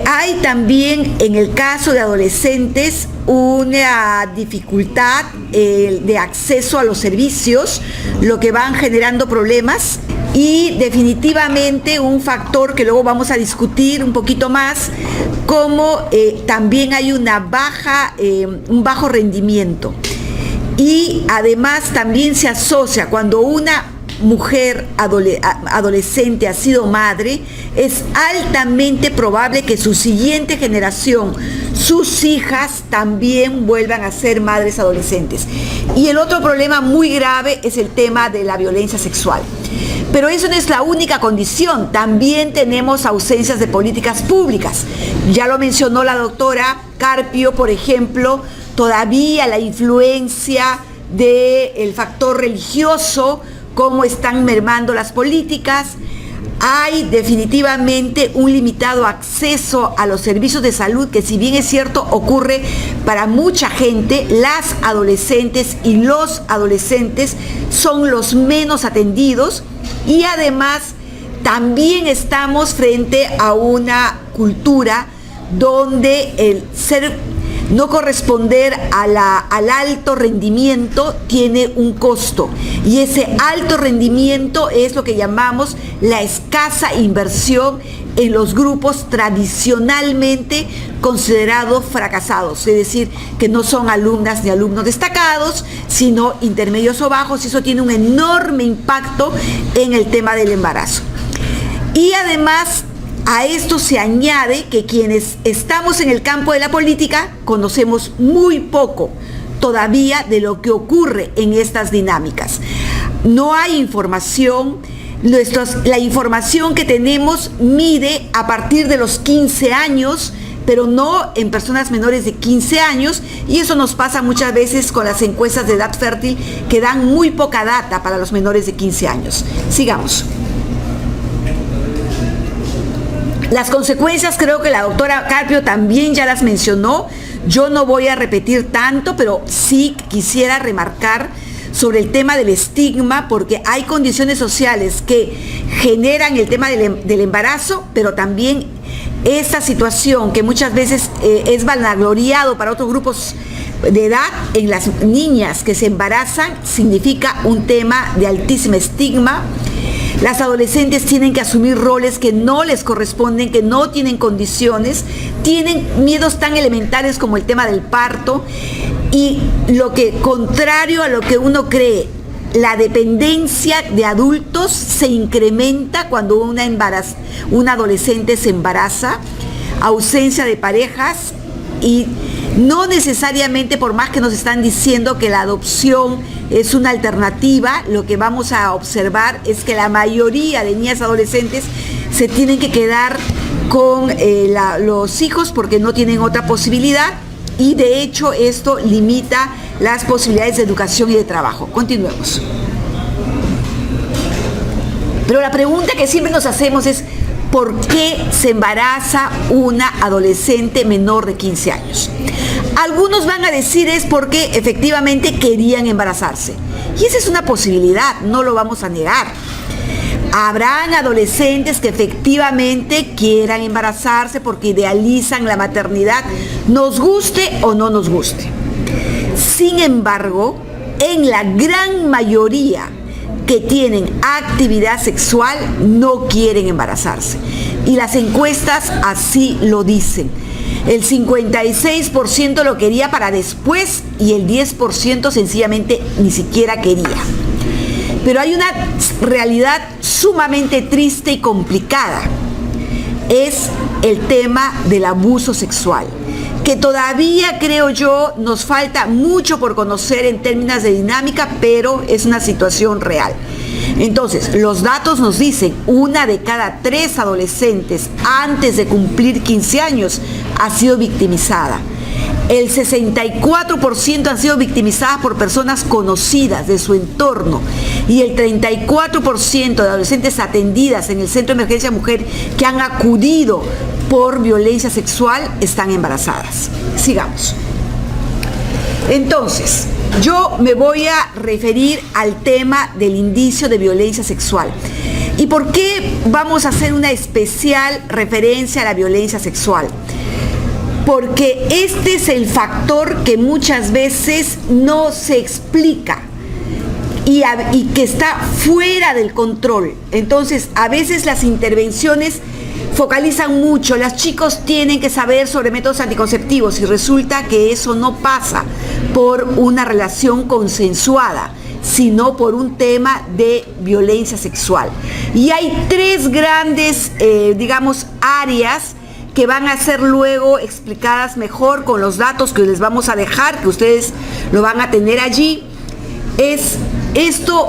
Hay también en el caso de adolescentes una dificultad de acceso a los servicios, lo que van generando problemas, y definitivamente un factor que luego vamos a discutir un poquito más, como también hay un bajo rendimiento. Y además también se asocia cuando una mujer adolescente ha sido madre, es altamente probable que su siguiente generación, sus hijas, también vuelvan a ser madres adolescentes. Y el otro problema muy grave es el tema de la violencia sexual. Pero eso no es la única condición, también tenemos ausencias de políticas públicas. Ya lo mencionó la doctora Carpio, por ejemplo, todavía la influencia del factor religioso, cómo están mermando las políticas. Hay definitivamente un limitado acceso a los servicios de salud que, si bien es cierto, ocurre para mucha gente, las adolescentes y los adolescentes son los menos atendidos, y además también estamos frente a una cultura donde el no corresponder al alto rendimiento tiene un costo, y ese alto rendimiento es lo que llamamos la escasa inversión en los grupos tradicionalmente considerados fracasados, es decir, que no son alumnas ni alumnos destacados, sino intermedios o bajos, y eso tiene un enorme impacto en el tema del embarazo. Y además, a esto se añade que quienes estamos en el campo de la política conocemos muy poco todavía de lo que ocurre en estas dinámicas. No hay información, la información que tenemos mide a partir de los 15 años, pero no en personas menores de 15 años, y eso nos pasa muchas veces con las encuestas de edad fértil, que dan muy poca data para los menores de 15 años. Sigamos. Las consecuencias creo que la doctora Carpio también ya las mencionó. Yo no voy a repetir tanto, pero sí quisiera remarcar sobre el tema del estigma, porque hay condiciones sociales que generan el tema del embarazo, pero también esta situación que muchas veces es vanagloriado para otros grupos de edad, en las niñas que se embarazan, significa un tema de altísimo estigma. Las adolescentes tienen que asumir roles que no les corresponden, que no tienen condiciones, tienen miedos tan elementales como el tema del parto, y lo que, contrario a lo que uno cree, la dependencia de adultos se incrementa cuando una adolescente se embaraza, ausencia de parejas, y no necesariamente, por más que nos están diciendo que la adopción es una alternativa, lo que vamos a observar es que la mayoría de niñas adolescentes se tienen que quedar con los hijos porque no tienen otra posibilidad, y de hecho esto limita las posibilidades de educación y de trabajo. Continuemos. Pero la pregunta que siempre nos hacemos es: ¿por qué se embaraza una adolescente menor de 15 años? Algunos van a decir es porque efectivamente querían embarazarse. Y esa es una posibilidad, no lo vamos a negar. Habrán adolescentes que efectivamente quieran embarazarse porque idealizan la maternidad, nos guste o no nos guste. Sin embargo, en la gran mayoría que tienen actividad sexual no quieren embarazarse. Y las encuestas así lo dicen. El 56% lo quería para después y el 10% sencillamente ni siquiera quería. Pero hay una realidad sumamente triste y complicada. Es el tema del abuso sexual, que todavía, creo yo, nos falta mucho por conocer en términos de dinámica, pero es una situación real. Entonces, los datos nos dicen, 1 de cada 3 adolescentes antes de cumplir 15 años ha sido victimizada. El 64% han sido victimizadas por personas conocidas de su entorno, y el 34% de adolescentes atendidas en el Centro de Emergencia Mujer que han acudido por violencia sexual están embarazadas. Sigamos. Entonces, yo me voy a referir al tema del indicio de violencia sexual. ¿Y por qué vamos a hacer una especial referencia a la violencia sexual? Porque este es el factor que muchas veces no se explica y que está fuera del control. Entonces, a veces las intervenciones focalizan mucho, los chicos tienen que saber sobre métodos anticonceptivos, y resulta que eso no pasa por una relación consensuada, sino por un tema de violencia sexual. Y hay 3 grandes, áreas que van a ser luego explicadas mejor con los datos que les vamos a dejar, que ustedes lo van a tener allí. Esto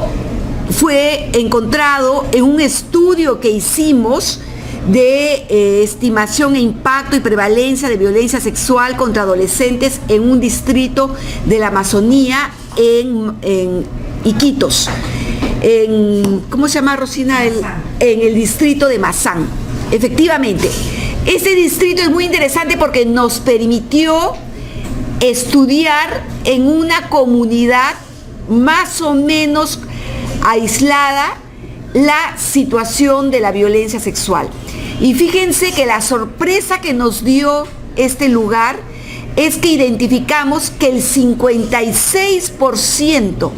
fue encontrado en un estudio que hicimos de estimación e impacto y prevalencia de violencia sexual contra adolescentes en un distrito de la Amazonía, en Iquitos. ¿cómo se llama, Rosina? En el distrito de Mazán. Efectivamente, este distrito es muy interesante porque nos permitió estudiar en una comunidad más o menos aislada la situación de la violencia sexual. Y fíjense que la sorpresa que nos dio este lugar es que identificamos que el 56%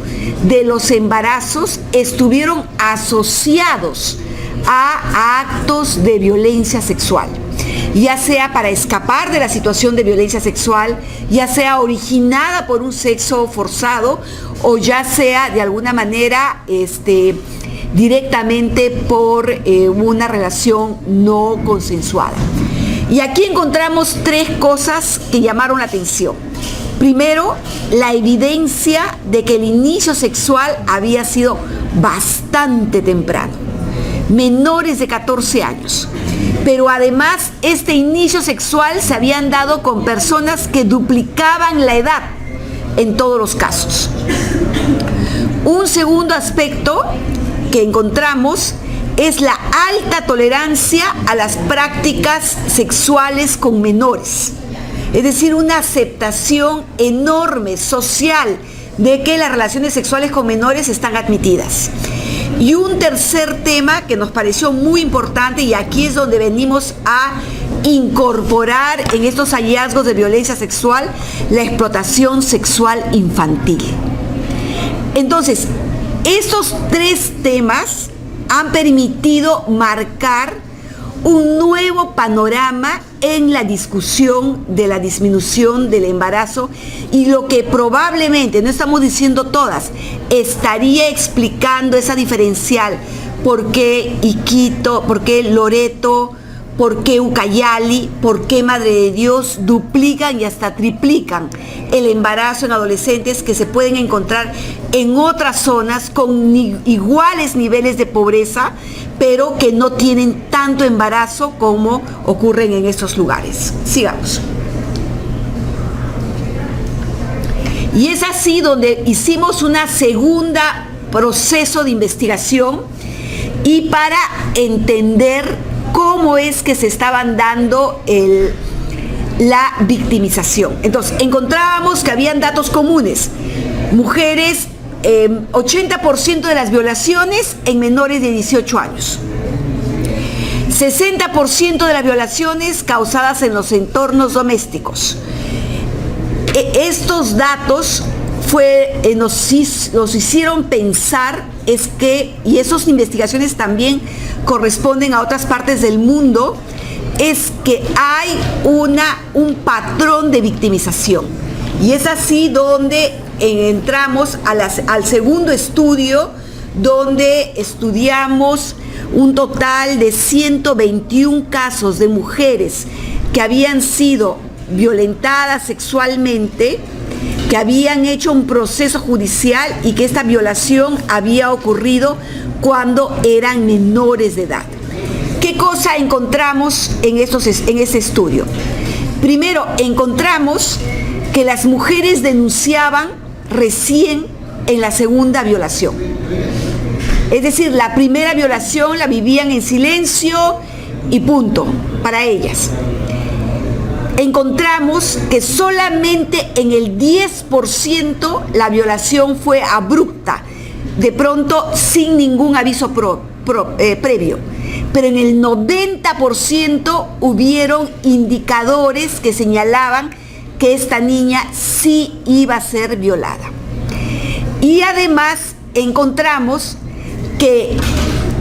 de los embarazos estuvieron asociados a actos de violencia sexual, ya sea para escapar de la situación de violencia sexual, ya sea originada por un sexo forzado o ya sea de alguna manera directamente por una relación no consensuada. Y aquí encontramos 3 cosas que llamaron la atención. Primero, la evidencia de que el inicio sexual había sido bastante temprano, menores de 14 años. Pero además, este inicio sexual se habían dado con personas que duplicaban la edad en todos los casos. Un segundo aspecto que encontramos es la alta tolerancia a las prácticas sexuales con menores. Es decir, una aceptación enorme social de que las relaciones sexuales con menores están admitidas. Y un tercer tema que nos pareció muy importante, y aquí es donde venimos a incorporar en estos hallazgos de violencia sexual, la explotación sexual infantil. Entonces, estos 3 temas han permitido marcar un nuevo panorama en la discusión de la disminución del embarazo y lo que probablemente, no estamos diciendo todas, estaría explicando esa diferencial. ¿Por qué Iquito? ¿Por qué Loreto? ¿Por qué Ucayali? ¿Por qué Madre de Dios duplican y hasta triplican el embarazo en adolescentes que se pueden encontrar en otras zonas con iguales niveles de pobreza, pero que no tienen tanto embarazo como ocurren en estos lugares? Sigamos. Y es así donde hicimos una segunda proceso de investigación y para entender cómo es que se estaban dando la victimización. Entonces, encontrábamos que habían datos comunes. Mujeres, 80% de las violaciones en menores de 18 años. 60% de las violaciones causadas en los entornos domésticos. Estos datos nos hicieron pensar y esas investigaciones también corresponden a otras partes del mundo, es que hay un patrón de victimización. Y es así donde entramos al segundo estudio, donde estudiamos un total de 121 casos de mujeres que habían sido violentadas sexualmente, que habían hecho un proceso judicial y que esta violación había ocurrido cuando eran menores de edad. ¿Qué cosa encontramos en ese estudio? Primero, encontramos que las mujeres denunciaban recién en la segunda violación. Es decir, la primera violación la vivían en silencio y punto, para ellas. Encontramos que solamente en el 10% la violación fue abrupta, de pronto sin ningún aviso previo. Pero en el 90% hubieron indicadores que señalaban que esta niña sí iba a ser violada. Y además encontramos que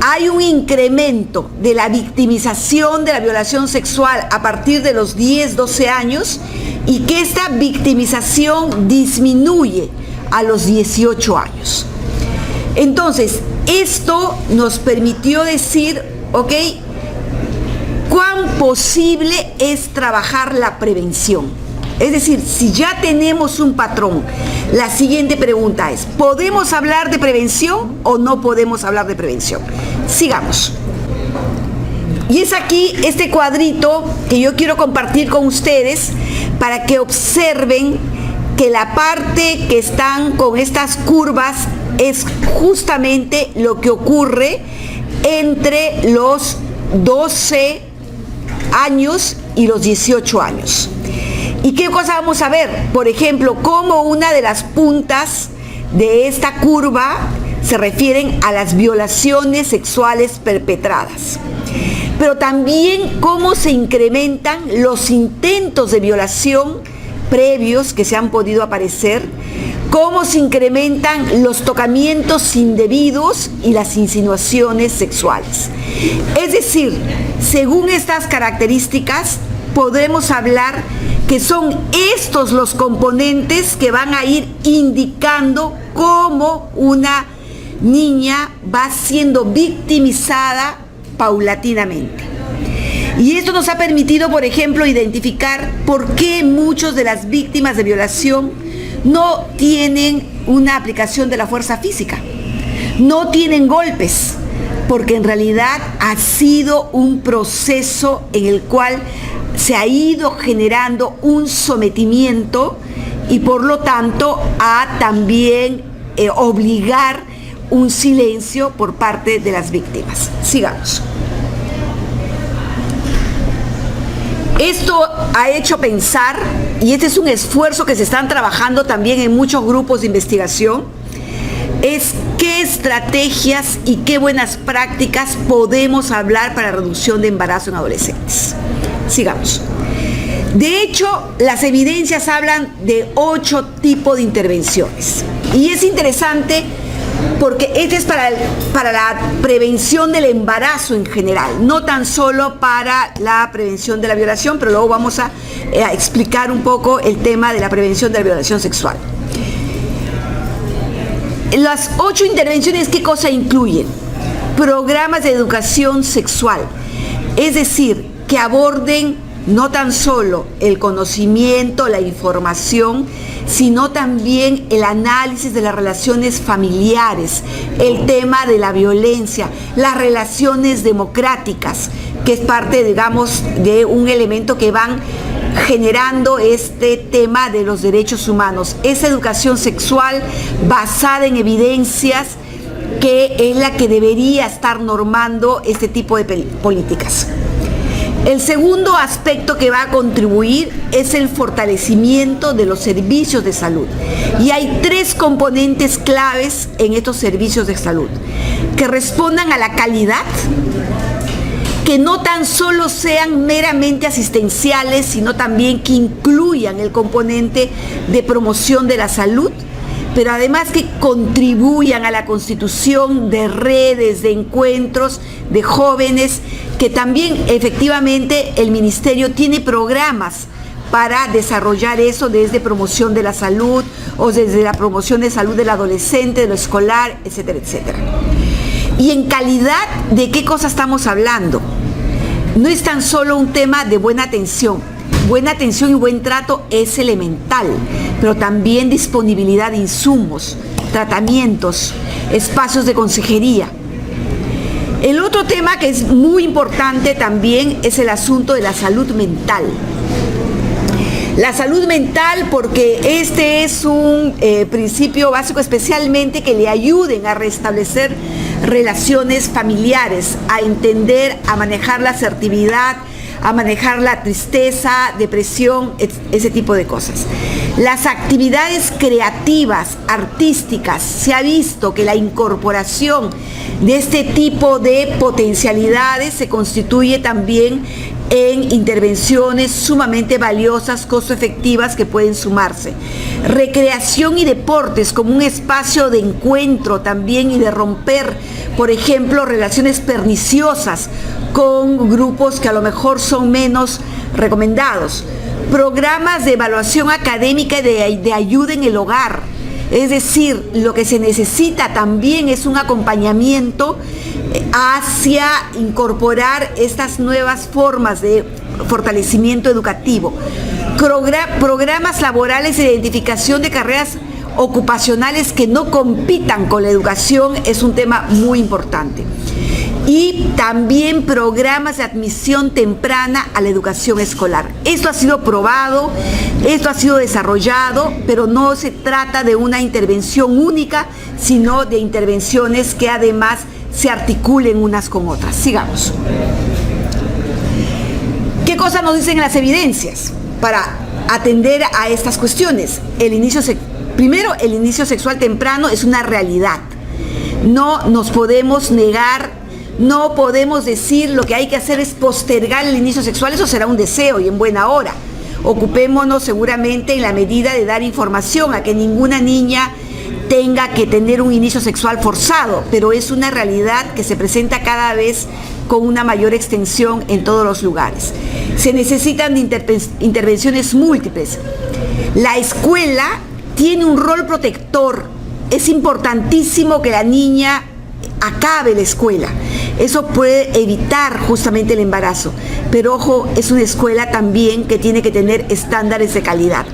hay un incremento de la victimización de la violación sexual a partir de los 10, 12 años y que esta victimización disminuye a los 18 años. Entonces, esto nos permitió decir, ¿ok?, cuán posible es trabajar la prevención. Es decir, si ya tenemos un patrón, la siguiente pregunta es, ¿podemos hablar de prevención o no podemos hablar de prevención? Sigamos. Y es aquí este cuadrito que yo quiero compartir con ustedes para que observen que la parte que están con estas curvas es justamente lo que ocurre entre los 12 años y los 18 años. ¿Y qué cosa vamos a ver? Por ejemplo, cómo una de las puntas de esta curva se refieren a las violaciones sexuales perpetradas. Pero también cómo se incrementan los intentos de violación previos que se han podido aparecer, cómo se incrementan los tocamientos indebidos y las insinuaciones sexuales. Es decir, según estas características, podremos hablar que son estos los componentes que van a ir indicando cómo una niña va siendo victimizada paulatinamente. Y esto nos ha permitido, por ejemplo, identificar por qué muchas de las víctimas de violación no tienen una aplicación de la fuerza física, no tienen golpes, porque en realidad ha sido un proceso en el cual se ha ido generando un sometimiento y por lo tanto a también obligar un silencio por parte de las víctimas. Sigamos. Esto ha hecho pensar, y este es un esfuerzo que se están trabajando también en muchos grupos de investigación, es qué estrategias y qué buenas prácticas podemos hablar para reducción de embarazo en adolescentes. Sigamos. De hecho, las evidencias hablan de 8 tipos de intervenciones. Y es interesante porque este es para la prevención del embarazo en general, no tan solo para la prevención de la violación, pero luego vamos a explicar un poco el tema de la prevención de la violación sexual. Las 8 intervenciones, ¿qué cosa incluyen? Programas de educación sexual, es decir, que aborden no tan solo el conocimiento, la información, sino también el análisis de las relaciones familiares, el tema de la violencia, las relaciones democráticas, que es parte, digamos, de un elemento que van generando este tema de los derechos humanos. Esa educación sexual basada en evidencias que es la que debería estar normando este tipo de políticas. El segundo aspecto que va a contribuir es el fortalecimiento de los servicios de salud. Y hay 3 componentes claves en estos servicios de salud, que respondan a la calidad, que no tan solo sean meramente asistenciales, sino también que incluyan el componente de promoción de la salud, pero además que contribuyan a la constitución de redes, de encuentros de jóvenes, que también efectivamente el Ministerio tiene programas para desarrollar eso desde promoción de la salud o desde la promoción de salud del adolescente, de lo escolar, etcétera, etcétera. Y en calidad, ¿de qué cosa estamos hablando? No es tan solo un tema de buena atención. Buena atención y buen trato es elemental, pero también disponibilidad de insumos, tratamientos, espacios de consejería. El otro tema que es muy importante también es el asunto de la salud mental. La salud mental, porque este es un principio básico especialmente que le ayuden a restablecer relaciones familiares, a entender, a manejar la asertividad, a manejar la tristeza, depresión, ese tipo de cosas. Las actividades creativas, artísticas, se ha visto que la incorporación de este tipo de potencialidades se constituye también en intervenciones sumamente valiosas, costo efectivas que pueden sumarse. Recreación y deportes como un espacio de encuentro también y de romper, por ejemplo, relaciones perniciosas con grupos que a lo mejor son menos recomendados. Programas de evaluación académica y de ayuda en el hogar. Es decir, lo que se necesita también es un acompañamiento hacia incorporar estas nuevas formas de fortalecimiento educativo. Programas laborales de identificación de carreras ocupacionales que no compitan con la educación es un tema muy importante. y también programas de admisión temprana a la educación escolar. Esto ha sido probado, esto ha sido desarrollado, pero no se trata de una intervención única, sino de intervenciones que además se articulen unas con otras. Sigamos. ¿Qué cosas nos dicen las evidencias para atender a estas cuestiones? Primero, el inicio sexual temprano es una realidad. No nos podemos negar, no podemos decir lo que hay que hacer es postergar el inicio sexual, eso será un deseo y en buena hora. Ocupémonos seguramente en la medida de dar información a que ninguna niña tenga que tener un inicio sexual forzado, pero es una realidad que se presenta cada vez con una mayor extensión en todos los lugares. Se necesitan intervenciones múltiples. La escuela tiene un rol protector. Es importantísimo que la niña acabe la escuela. Eso puede evitar justamente el embarazo. Pero ojo, es una escuela también que tiene que tener estándares de calidad.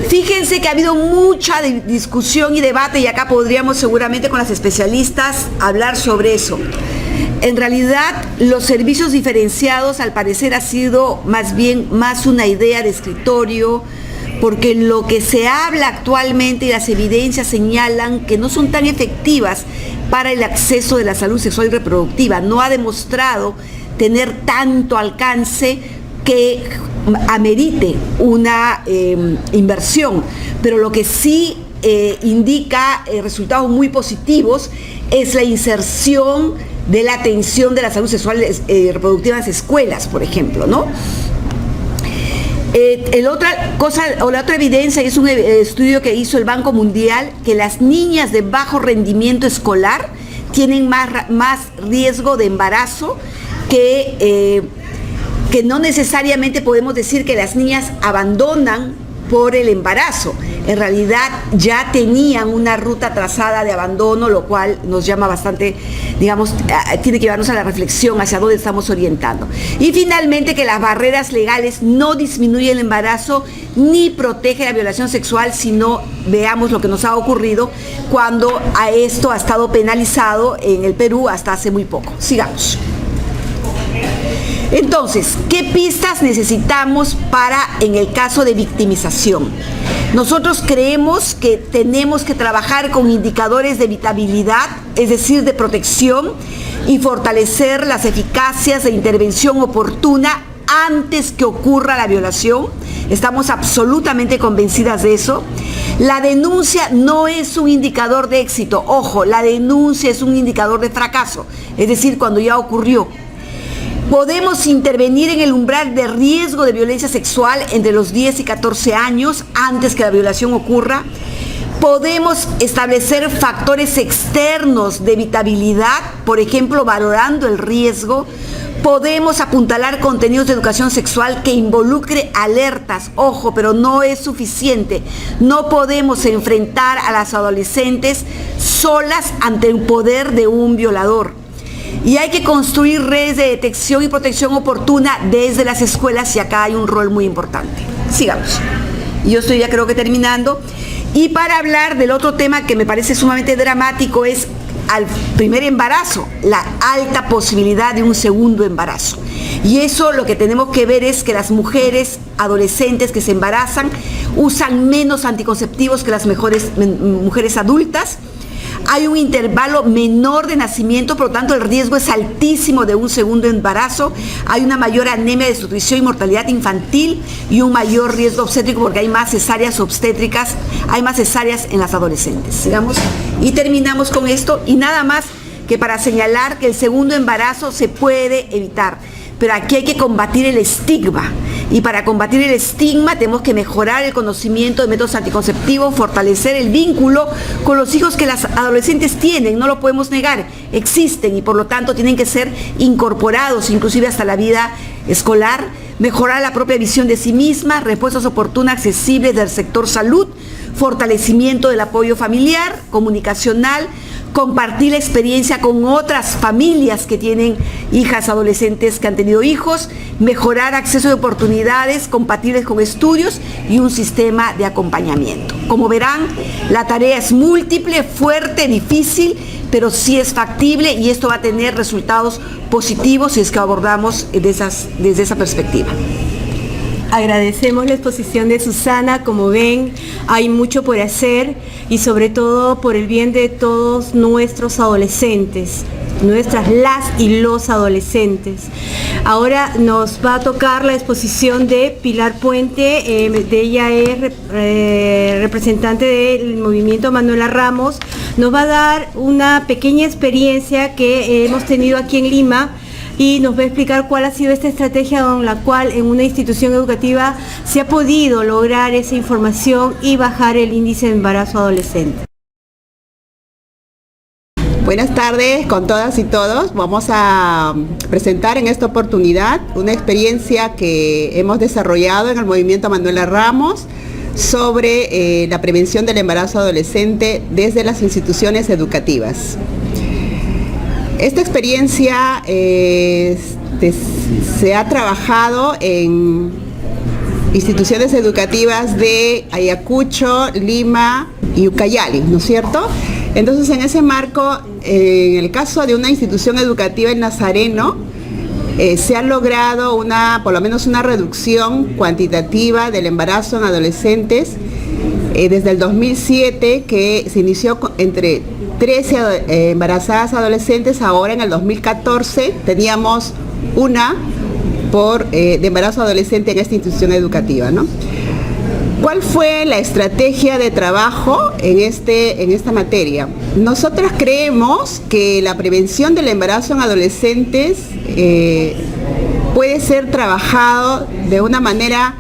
Fíjense que ha habido mucha discusión y debate, y acá podríamos seguramente con las especialistas hablar sobre eso. En realidad, los servicios diferenciados al parecer ha sido más una idea de escritorio, porque lo que se habla actualmente y las evidencias señalan que no son tan efectivas para el acceso de la salud sexual y reproductiva. No ha demostrado tener tanto alcance que amerite una inversión, pero lo que sí indica resultados muy positivos es la inserción de la atención de la salud sexual y reproductiva en las escuelas, por ejemplo, ¿no? La otra evidencia es un estudio que hizo el Banco Mundial, que las niñas de bajo rendimiento escolar tienen más riesgo de embarazo, que no necesariamente podemos decir que las niñas abandonan por el embarazo. En realidad ya tenían una ruta trazada de abandono, lo cual nos llama bastante, tiene que llevarnos a la reflexión hacia dónde estamos orientando. Y finalmente, que las barreras legales no disminuyen el embarazo ni protegen la violación sexual, sino veamos lo que nos ha ocurrido cuando a esto ha estado penalizado en el Perú hasta hace muy poco. Sigamos. Entonces, ¿qué pistas necesitamos en el caso de victimización? Nosotros creemos que tenemos que trabajar con indicadores de evitabilidad, es decir, de protección, y fortalecer las eficacias de intervención oportuna antes que ocurra la violación. Estamos absolutamente convencidas de eso. La denuncia no es un indicador de éxito. Ojo, la denuncia es un indicador de fracaso, es decir, cuando ya ocurrió. Podemos intervenir en el umbral de riesgo de violencia sexual entre los 10 y 14 años antes que la violación ocurra. Podemos establecer factores externos de evitabilidad, por ejemplo, valorando el riesgo. Podemos apuntalar contenidos de educación sexual que involucre alertas. Ojo, pero no es suficiente. No podemos enfrentar a las adolescentes solas ante el poder de un violador. Y hay que construir redes de detección y protección oportuna desde las escuelas, y acá hay un rol muy importante. Sigamos. Yo estoy ya creo que terminando. Y para hablar del otro tema que me parece sumamente dramático es al primer embarazo, la alta posibilidad de un segundo embarazo. Y eso lo que tenemos que ver es que las mujeres adolescentes que se embarazan usan menos anticonceptivos que las mujeres adultas. Hay un intervalo menor de nacimiento, por lo tanto el riesgo es altísimo de un segundo embarazo. Hay una mayor anemia, desnutrición y mortalidad infantil, y un mayor riesgo obstétrico porque hay más cesáreas obstétricas, hay más cesáreas en las adolescentes. Sigamos y terminamos con esto, y nada más que para señalar que el segundo embarazo se puede evitar, pero aquí hay que combatir el estigma. Y para combatir el estigma tenemos que mejorar el conocimiento de métodos anticonceptivos, fortalecer el vínculo con los hijos que las adolescentes tienen, no lo podemos negar, existen y por lo tanto tienen que ser incorporados inclusive hasta la vida escolar, mejorar la propia visión de sí misma, respuestas oportunas, accesibles del sector salud, fortalecimiento del apoyo familiar, comunicacional, compartir la experiencia con otras familias que tienen hijas adolescentes que han tenido hijos, mejorar acceso de oportunidades compatibles con estudios y un sistema de acompañamiento. Como verán, la tarea es múltiple, fuerte, difícil, pero sí es factible y esto va a tener resultados positivos si es que abordamos desde esa perspectiva. Agradecemos la exposición de Susana. Como ven, hay mucho por hacer y sobre todo por el bien de todos nuestros adolescentes, las y los adolescentes. Ahora nos va a tocar la exposición de Pilar Puente. Ella es representante del movimiento Manuela Ramos. Nos va a dar una pequeña experiencia que hemos tenido aquí en Lima y nos va a explicar cuál ha sido esta estrategia con la cual en una institución educativa se ha podido lograr esa información y bajar el índice de embarazo adolescente. Buenas tardes con todas y todos. Vamos a presentar en esta oportunidad una experiencia que hemos desarrollado en el movimiento Manuela Ramos sobre la prevención del embarazo adolescente desde las instituciones educativas. Esta experiencia se ha trabajado en instituciones educativas de Ayacucho, Lima y Ucayali, ¿no es cierto? Entonces, en ese marco, en el caso de una institución educativa en Nazareno, se ha logrado por lo menos una reducción cuantitativa del embarazo en adolescentes desde el 2007, que se inició entre 13 embarazadas adolescentes. Ahora en el 2014 teníamos una de embarazo adolescente en esta institución educativa, ¿no? ¿Cuál fue la estrategia de trabajo en esta materia? Nosotras creemos que la prevención del embarazo en adolescentes puede ser trabajado de una manera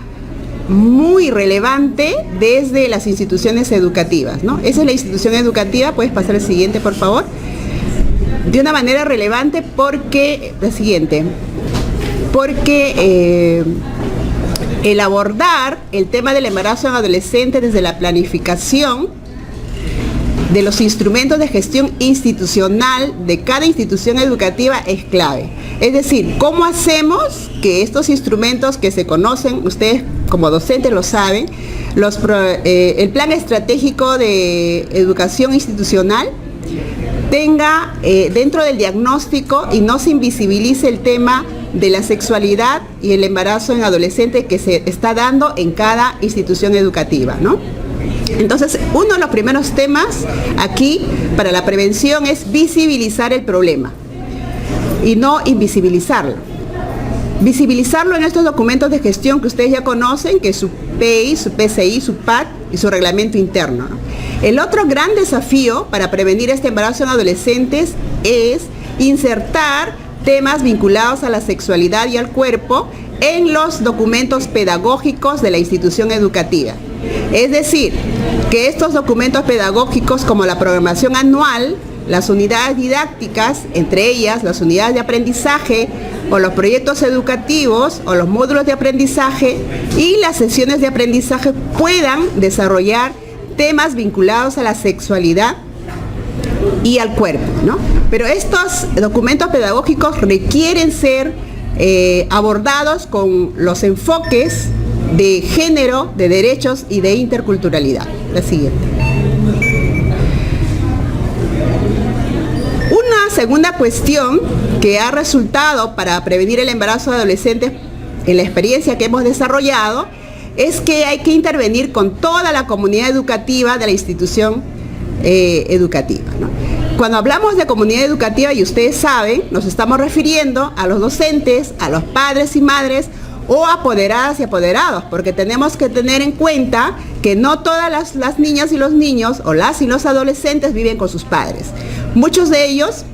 muy relevante desde las instituciones educativas, ¿no? Esa es la institución educativa. Puedes pasar al siguiente, por favor. De una manera relevante porque el abordar el tema del embarazo en adolescentes desde la planificación de los instrumentos de gestión institucional de cada institución educativa es clave. Es decir, ¿cómo hacemos que estos instrumentos que se conocen, ustedes como docentes lo saben, el plan estratégico de educación institucional tenga dentro del diagnóstico y no se invisibilice el tema de la sexualidad y el embarazo en adolescentes que se está dando en cada institución educativa, ¿no? Entonces, uno de los primeros temas aquí para la prevención es visibilizar el problema y no invisibilizarlo. Visibilizarlo en estos documentos de gestión que ustedes ya conocen, que es su PI, su PCI, su PAC y su reglamento interno, ¿no? El otro gran desafío para prevenir este embarazo en adolescentes es insertar temas vinculados a la sexualidad y al cuerpo en los documentos pedagógicos de la institución educativa. Es decir, que estos documentos pedagógicos, como la programación anual, las unidades didácticas, entre ellas las unidades de aprendizaje o los proyectos educativos o los módulos de aprendizaje y las sesiones de aprendizaje puedan desarrollar temas vinculados a la sexualidad y al cuerpo, ¿no? Pero estos documentos pedagógicos requieren ser abordados con los enfoques de género, de derechos y de interculturalidad. La siguiente. Una segunda cuestión que ha resultado para prevenir el embarazo de adolescentes en la experiencia que hemos desarrollado es que hay que intervenir con toda la comunidad educativa de la institución educativa, ¿no? Cuando hablamos de comunidad educativa, y ustedes saben, nos estamos refiriendo a los docentes, a los padres y madres o apoderadas y apoderados, porque tenemos que tener en cuenta que no todas las niñas y los niños o las y los adolescentes viven con sus padres. Muchos de ellos,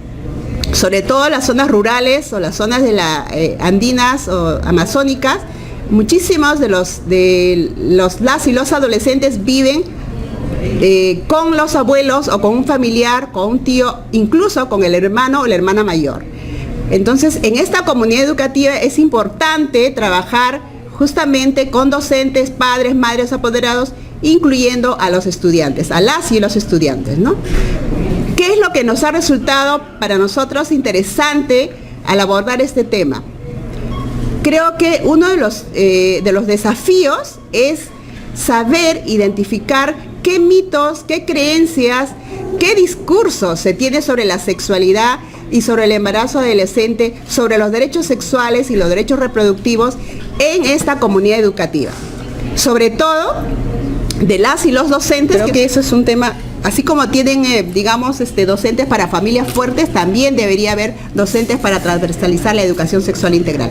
sobre todo en las zonas rurales o las zonas de andinas o amazónicas, muchísimos de las y los adolescentes viven con los abuelos o con un familiar, con un tío, incluso con el hermano o la hermana mayor. Entonces, en esta comunidad educativa es importante trabajar justamente con docentes, padres, madres, apoderados, incluyendo a los estudiantes, a las y los estudiantes, ¿no? ¿Qué es lo que nos ha resultado para nosotros interesante al abordar este tema? Creo que uno de los desafíos es saber identificar qué mitos, qué creencias, qué discursos se tiene sobre la sexualidad y sobre el embarazo adolescente, sobre los derechos sexuales y los derechos reproductivos en esta comunidad educativa. Sobre todo de las y los docentes. Creo que eso es un tema, así como tienen, docentes para familias fuertes, también debería haber docentes para transversalizar la educación sexual integral.